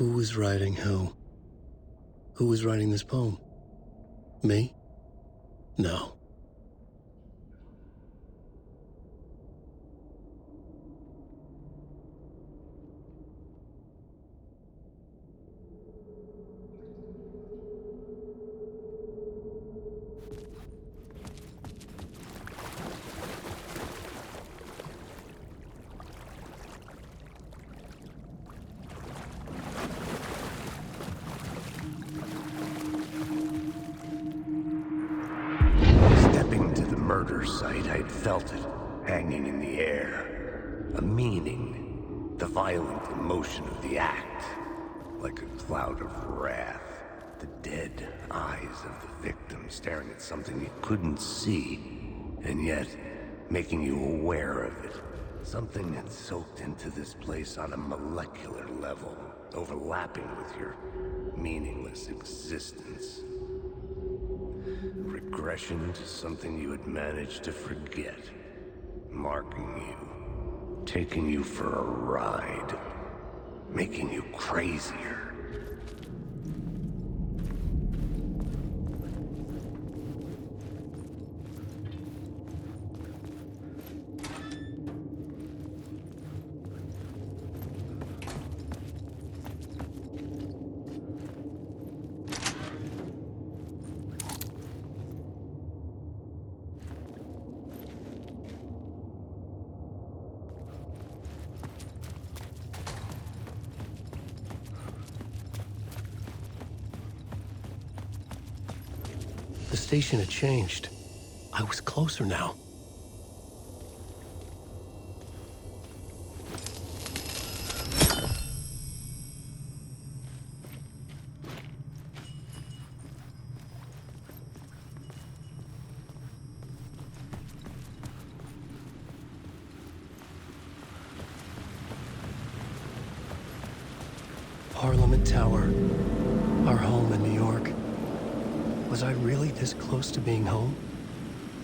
Who was writing who? Who was writing this poem? Me? No. Stepping to the murder site, I'd felt it, hanging in the air. A meaning, the violent emotion of the act. Like a cloud of wrath. The dead eyes of the victim staring at something you couldn't see, and yet making you aware of it. Something that soaked into this place on a molecular level, overlapping with your meaningless existence. Regression to something you had managed to forget. Marking you. Taking you for a ride. Making you crazier. The station had changed. I was closer now. Parliament Tower, our home in New York. Was I really this close to being home?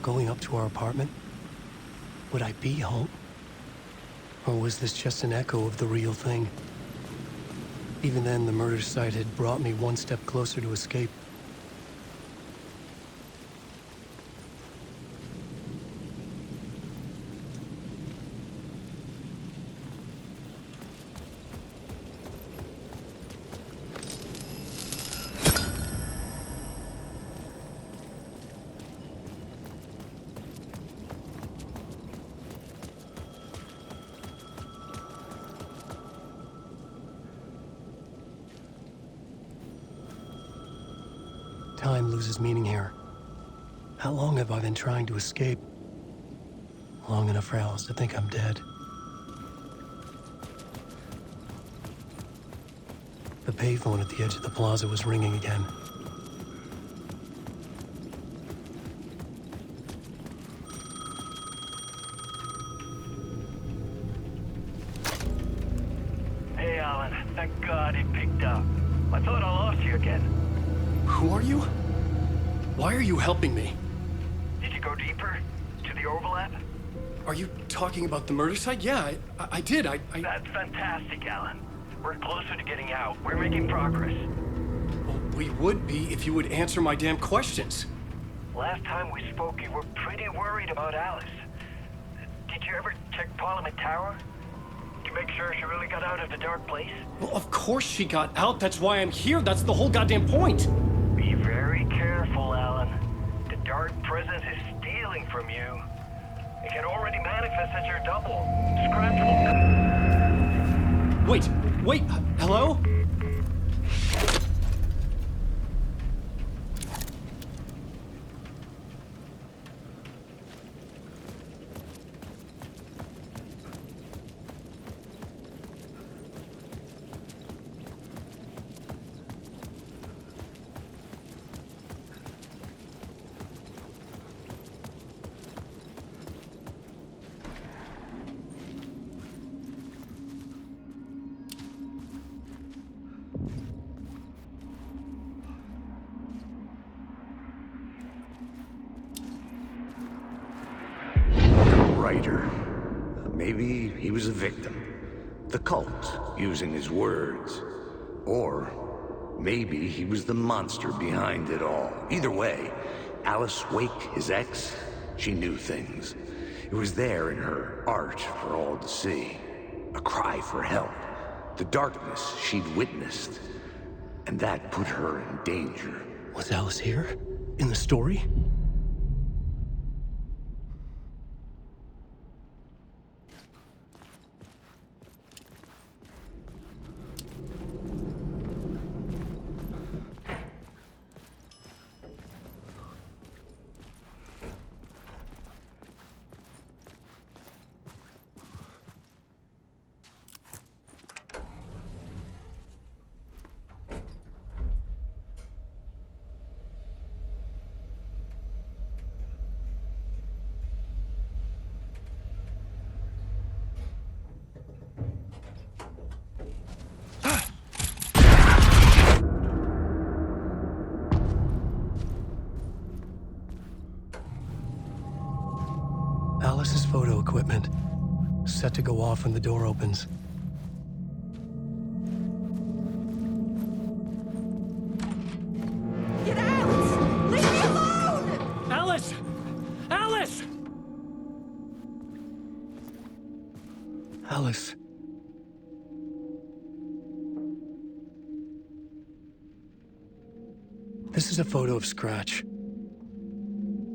Going up to our apartment? Would I be home? Or was this just an echo of the real thing? Even then, the murder site had brought me one step closer to escape. Time loses meaning here. How long have I been trying to escape? Long enough for Alice to think I'm dead. The payphone at the edge of the plaza was ringing again. Hey, Alan. Thank God it picked up. I thought I lost you again. Who are you? Why are you helping me? Did you go deeper? To the overlap? Are you talking about the murder site? Yeah, I did. That's fantastic, Alan. We're closer to getting out. We're making progress. Well, we would be if you would answer my damn questions. Last time we spoke, you were pretty worried about Alice. Did you ever check Parliament Tower? To make sure she really got out of the dark place? Well, of course she got out. That's why I'm here. That's the whole goddamn point. Be very careful, Alan. The dark presence is stealing from you. It can already manifest as your double. Scratch. Wait, hello? Writer. Maybe he was a victim. The cult, using his words. Or maybe he was the monster behind it all. Either way, Alice Wake, his ex, she knew things. It was there in her art for all to see. A cry for help. The darkness she'd witnessed. And that put her in danger. Was Alice here? In the story? Alice's photo equipment, set to go off when the door opens. Get out! Leave me alone! Alice! Alice! Alice. This is a photo of Scratch.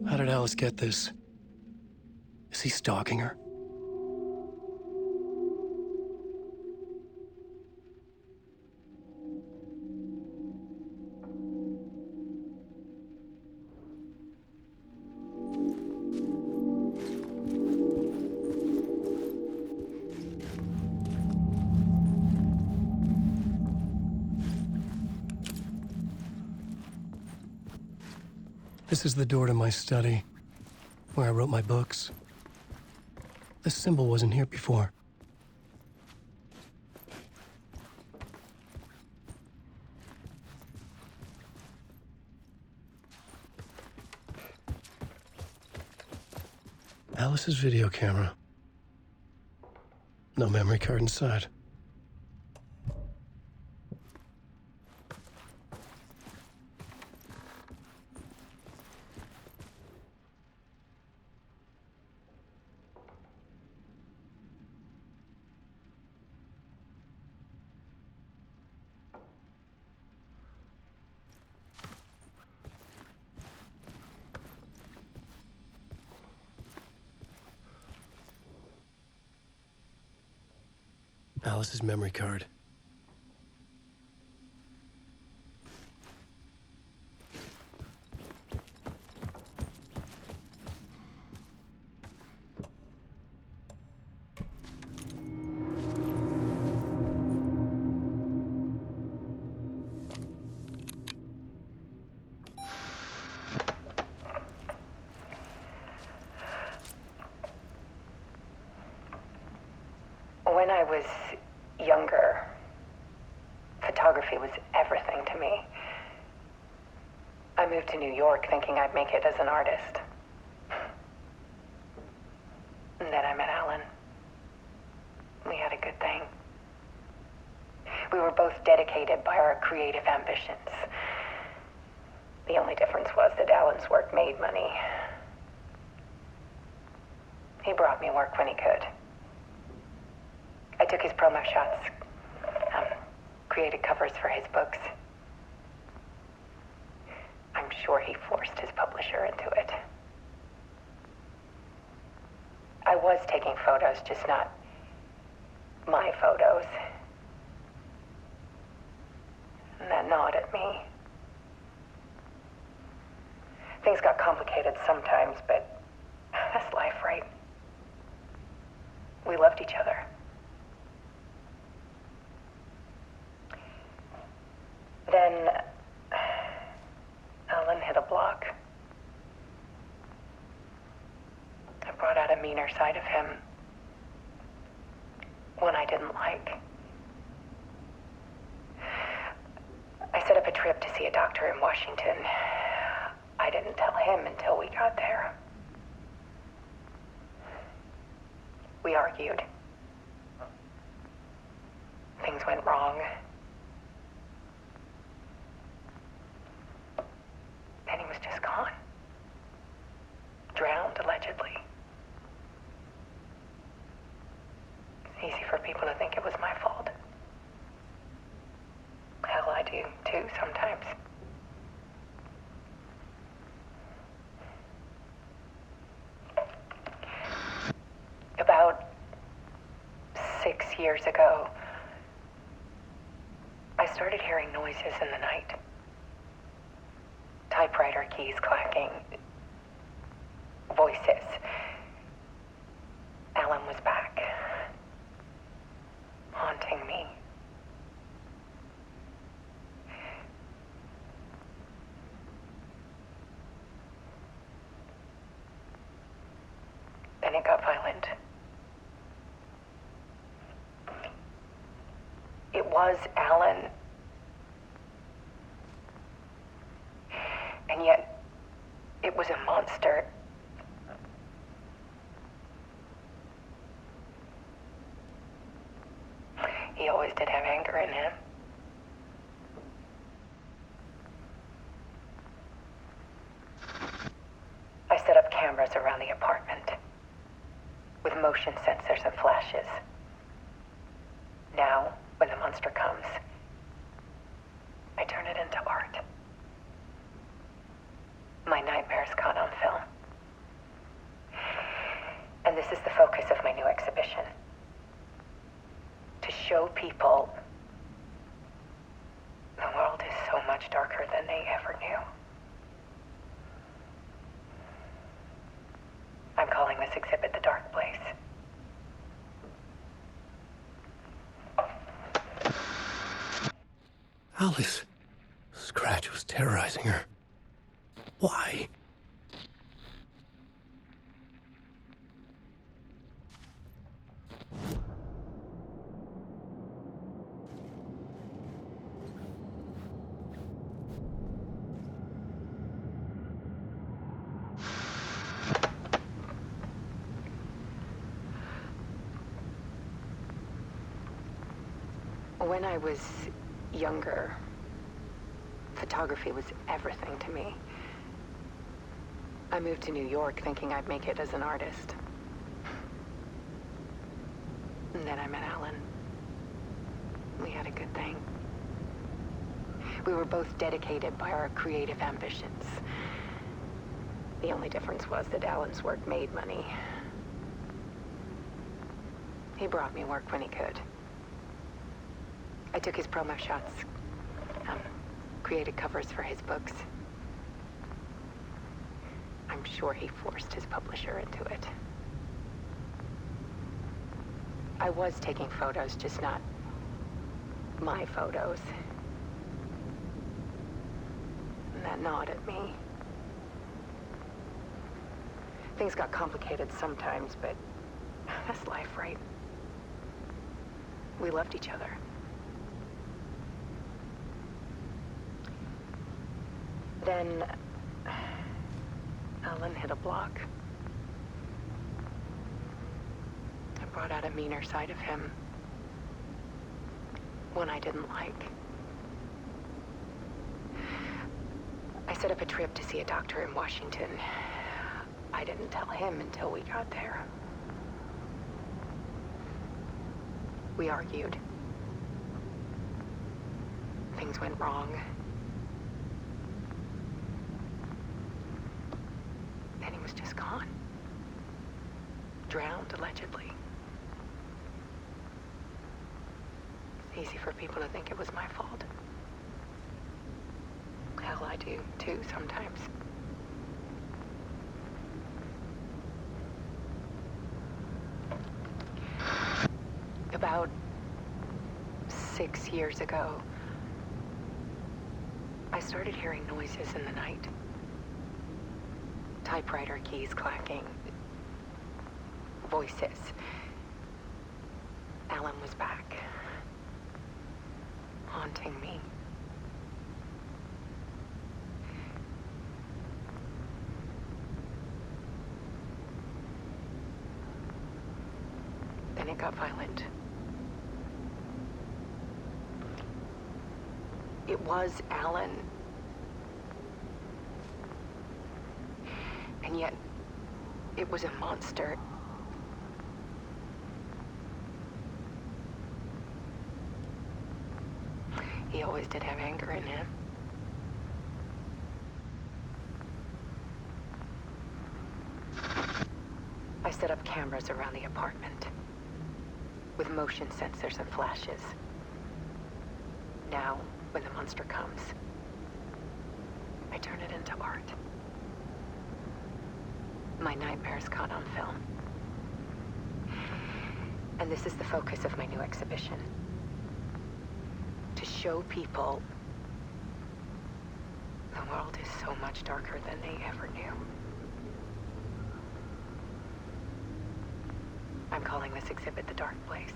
How did Alice get this? Is he stalking her? This is the door to my study, where I wrote my books. This symbol wasn't here before. Alice's video camera. No memory card inside. Alice's memory card. When I was younger, photography was everything to me. I moved to New York thinking I'd make it as an artist. And then I met Alan. We had a good thing. We were both dedicated by our creative ambitions. The only difference was that Alan's work made money. He brought me work when he could. I took his promo shots, created covers for his books. I'm sure he forced his publisher into it. I was taking photos, just not my photos. And that gnawed at me. Things got complicated sometimes, but that's life, right? We loved each other. Then Alan hit a block. I brought out a meaner side of him. One I didn't like. I set up a trip to see a doctor in Washington. I didn't tell him until we got there. We argued. Things went wrong. years ago, I started hearing noises in the night. Typewriter keys clacking. Voices. Alan was back. Haunting me. Then it got violent. It was Alan. And yet, it was a monster. He always did have anger in him. I set up cameras around the apartment with motion sensors and flashes. Now, when the monster comes, I turn it into art. My nightmares caught on film. And this is the focus of my new exhibition. To show people the world is so much darker than they ever knew. I'm calling this exhibit The Dark Place. Alice. Scratch was terrorizing her. Why? When I was younger, photography was everything to me. I moved to New York thinking I'd make it as an artist. And then I met Alan. We had a good thing. We were both dedicated by our creative ambitions. The only difference was that Alan's work made money. He brought me work when he could. I took his promo shots, created covers for his books. I'm sure he forced his publisher into it. I was taking photos, just not my photos. And that gnawed at me. Things got complicated sometimes, but that's life, right? We loved each other. Then Alan hit a block. I brought out a meaner side of him. One I didn't like. I set up a trip to see a doctor in Washington. I didn't tell him until we got there. We argued. Things went wrong. Then he was just gone. Drowned, allegedly. It's easy for people to think it was my fault. Hell, I do, too, sometimes. About 6 years ago, I started hearing noises in the night. Typewriter keys clacking. Voices. Alan was back. Haunting me. Then it got violent. It was Alan. And yet, it was a monster. He always did have anger in him. I set up cameras around the apartment with motion sensors and flashes. Now, when the monster comes, I turn it into art. My nightmares caught on film. And this is the focus of my new exhibition. To show people the world is so much darker than they ever knew. I'm calling this exhibit The Dark Place.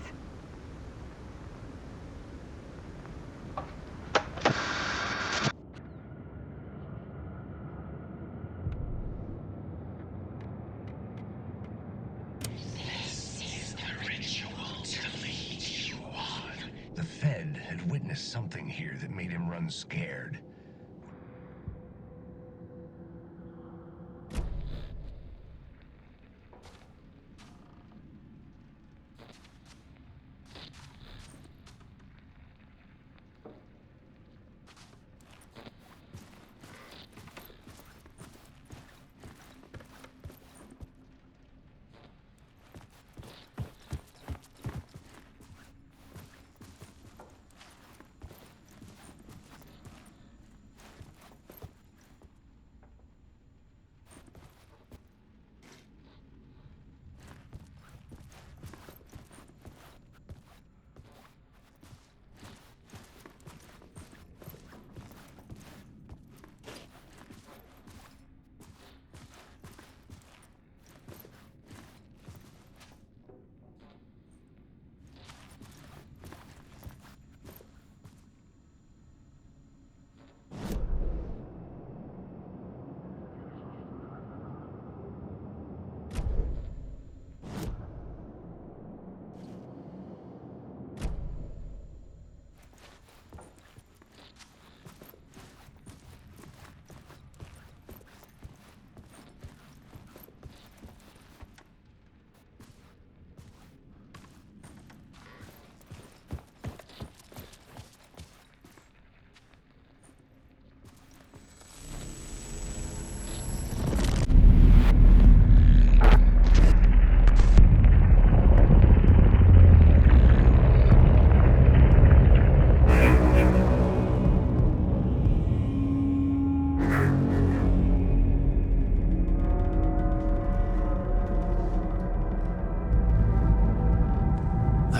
The Fed had witnessed something here that made him run scared.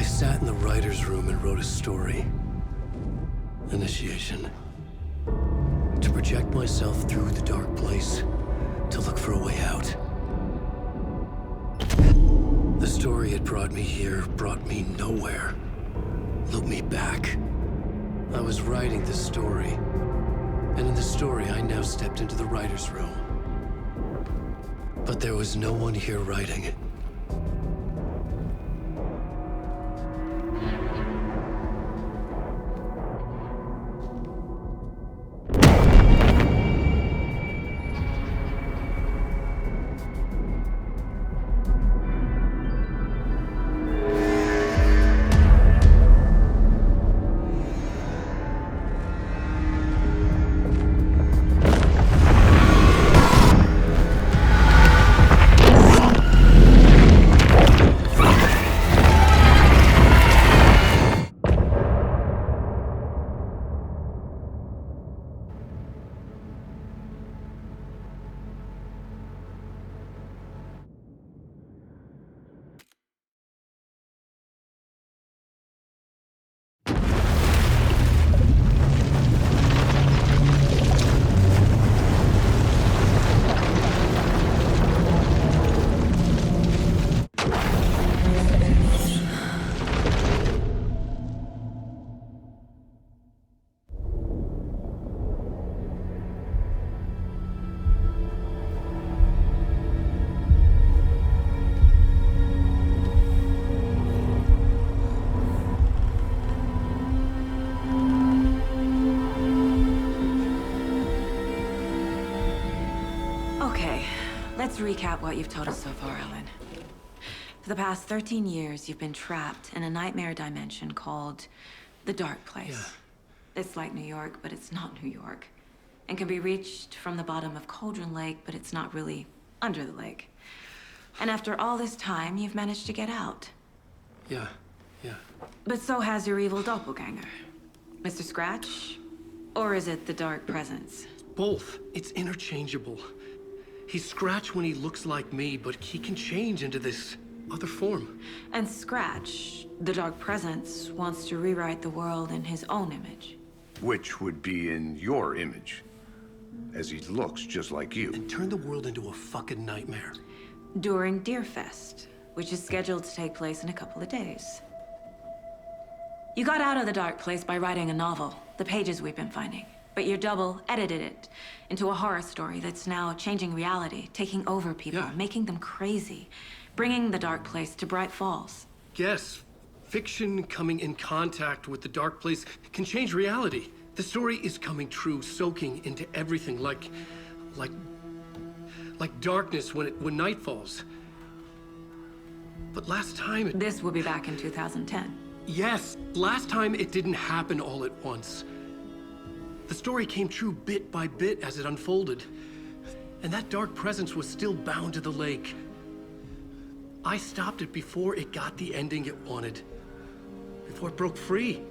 Sat in the writer's room and wrote a story. Initiation. To project myself through the dark place, to look for a way out. The story had brought me here, brought me nowhere. Looked me back. I was writing the story. And in the story, I now stepped into the writer's room. But there was no one here writing it. Let's recap what you've told us so far, Ellen. For the past 13 years, you've been trapped in a nightmare dimension called the Dark Place. Yeah. It's like New York, but it's not New York. And can be reached from the bottom of Cauldron Lake, but it's not really under the lake. And after all this time, you've managed to get out. Yeah. Yeah. But so has your evil doppelganger. Mr. Scratch? Or is it the Dark Presence? Both. It's interchangeable. He's Scratch when he looks like me, but he can change into this other form. And Scratch, the Dark Presence, wants to rewrite the world in his own image. Which would be in your image, as he looks just like you. And turn the world into a fucking nightmare. During Deerfest, which is scheduled to take place in a couple of days. You got out of the dark place by writing a novel, the pages we've been finding. But your double edited it into a horror story that's now changing reality, taking over people, Yeah. making them crazy, bringing the dark place to Bright Falls. Yes, fiction coming in contact with the dark place can change reality. The story is coming true, soaking into everything like darkness when night falls. But last time This will be back in 2010. Yes, last time it didn't happen all at once. The story came true bit by bit as it unfolded. And that dark presence was still bound to the lake. I stopped it before it got the ending it wanted. Before it broke free.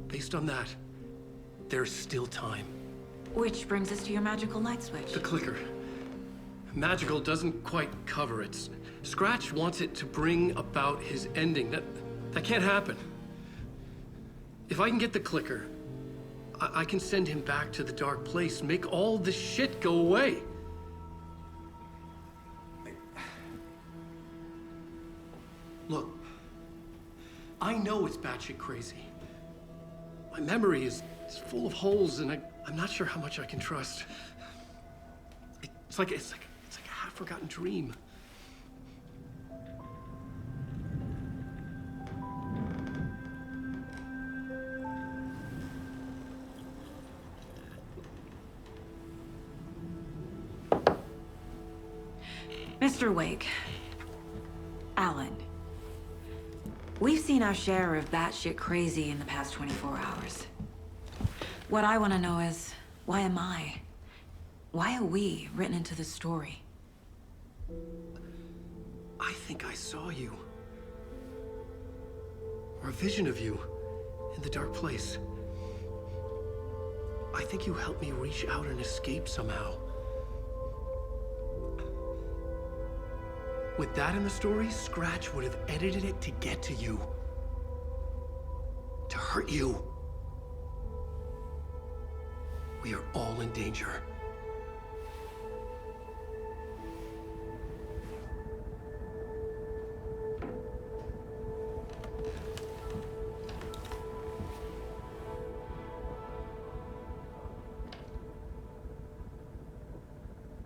Based on that, there's still time. Which brings us to your magical light switch. The clicker. Magical doesn't quite cover it. Scratch wants it to bring about his ending. That can't happen. If I can get the clicker, I can send him back to the dark place, make all this shit go away. Look, I know it's batshit crazy. My memory is full of holes, and I'm not sure how much I can trust. It's like a half-forgotten dream. Mr. Wake. Alan. We've seen our share of batshit crazy in the past 24 hours. What I want to know is, why am I? Why are we written into the story? I think I saw you. Or a vision of you in the dark place. I think you helped me reach out and escape somehow. With that in the story, Scratch would have edited it to get to you. To hurt you. We are all in danger.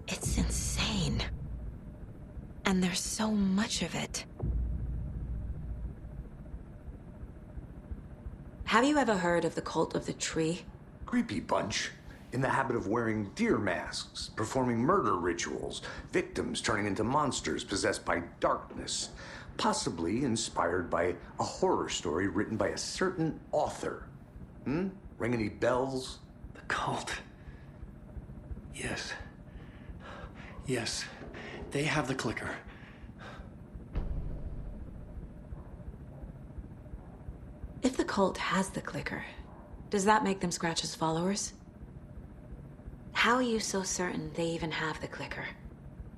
It's insane. And there's so much of it. Have you ever heard of the Cult of the Tree? Creepy bunch. In the habit of wearing deer masks, performing murder rituals, victims turning into monsters possessed by darkness, possibly inspired by a horror story written by a certain author. Ring any bells? The cult. Yes. Yes. They have the clicker. If the cult has the clicker, does that make them Scratch's followers? How are you so certain they even have the clicker?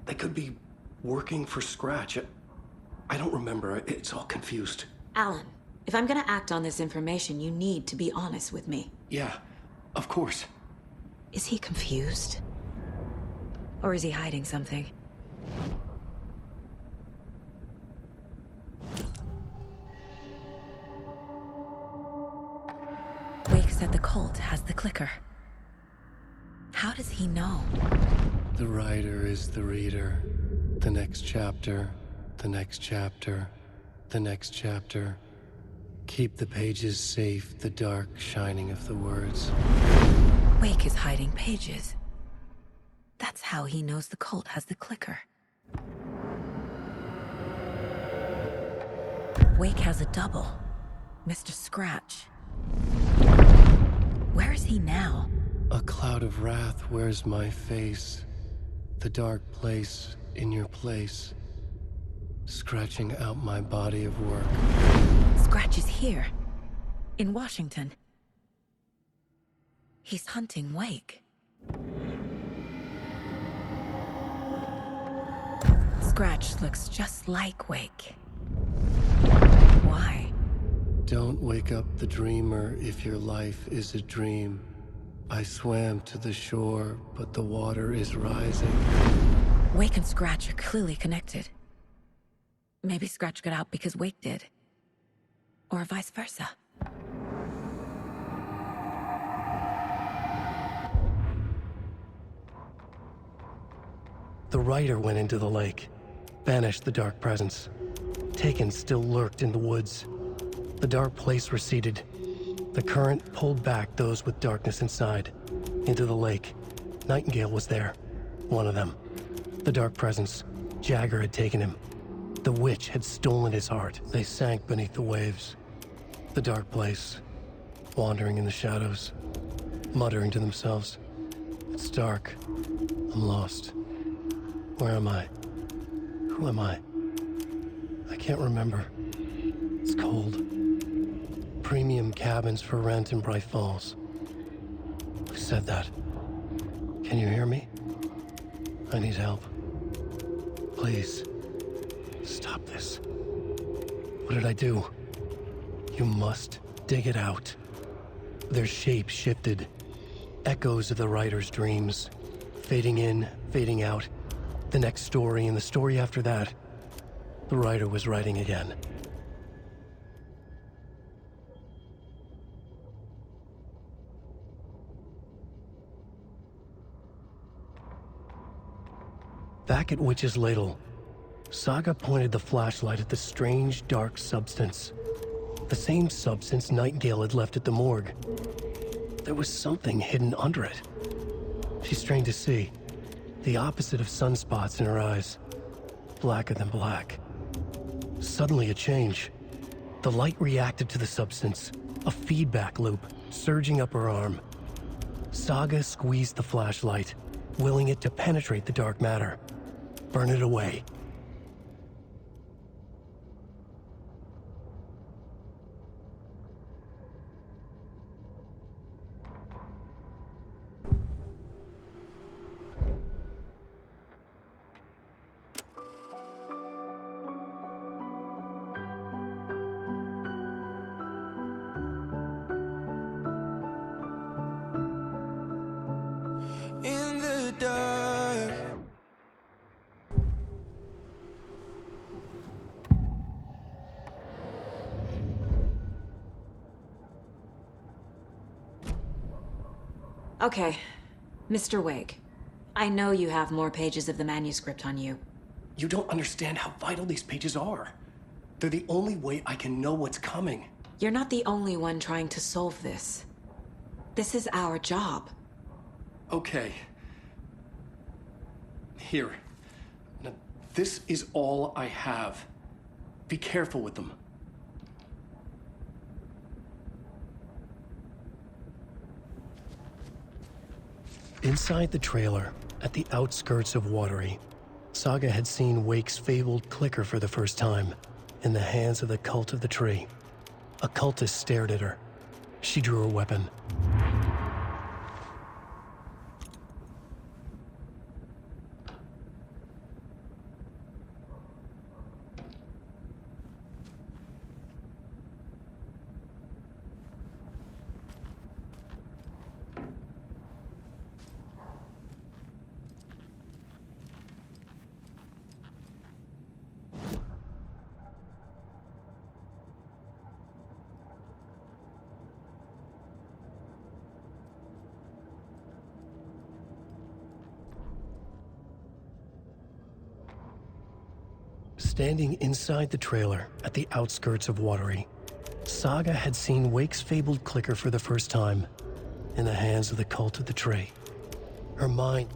They could be working for Scratch. I don't remember. It's all confused. Alan, if I'm gonna act on this information, you need to be honest with me. Yeah, of course. Is he confused? Or is he hiding something? Wake said the cult has the clicker. How does he know? The writer is the reader. The next chapter, the next chapter, the next chapter. Keep the pages safe, the dark shining of the words. Wake is hiding pages. That's how he knows the cult has the clicker. Wake has a double. Mr. Scratch. Where is he now? A cloud of wrath wears my face. The dark place in your place. scratching out my body of work. Scratch is here, in Washington. He's hunting Wake. Scratch looks just like Wake. Why? Don't wake up the dreamer if your life is a dream. I swam to the shore, but the water is rising. Wake and Scratch are clearly connected. Maybe Scratch got out because Wake did. Or vice versa. The writer went into the lake, banished the dark presence. Taken still lurked in the woods. The dark place receded. The current pulled back those with darkness inside, into the lake. Nightingale was there, one of them. The dark presence, Jagger had taken him. The witch had stolen his heart. They sank beneath the waves. The dark place, wandering in the shadows, muttering to themselves. It's dark. I'm lost. Where am I? Who am I? I can't remember. It's cold. Premium cabins for rent in Bright Falls. Who said that? Can you hear me? I need help. Please. Stop this. What did I do? You must dig it out. Their shape shifted. Echoes of the writer's dreams. Fading in, fading out. The next story and the story after that. The writer was writing again. Back at Witch's Ladle, Saga pointed the flashlight at the strange, dark substance. The same substance Nightingale had left at the morgue. There was something hidden under it. She strained to see. The opposite of sunspots in her eyes. Blacker than black. Suddenly a change. The light reacted to the substance. A feedback loop, surging up her arm. Saga squeezed the flashlight, willing it to penetrate the dark matter. Burn it away. In the dark. Okay, Mr. Wake. I know you have more pages of the manuscript on you. You don't understand how vital these pages are. They're the only way I can know what's coming. You're not the only one trying to solve this. This is our job. Okay. Here. Now, this is all I have. Be careful with them. Inside the trailer, at the outskirts of Watery, Saga had seen Wake's fabled clicker for the first time, in the hands of the Cult of the Tree. A cultist stared at her. She drew her weapon. Standing inside the trailer at the outskirts of Watery, Saga had seen Wake's fabled clicker for the first time, in the hands of the Cult of the Tree. Her mind...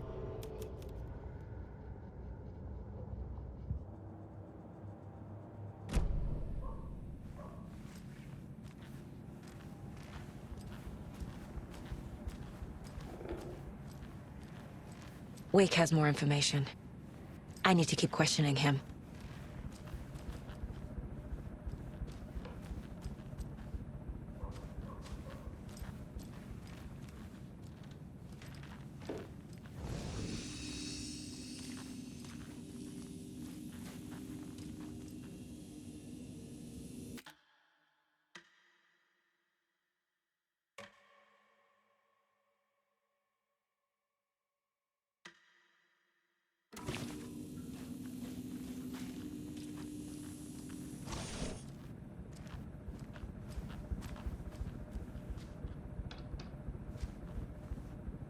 Wake has more information. I need to keep questioning him.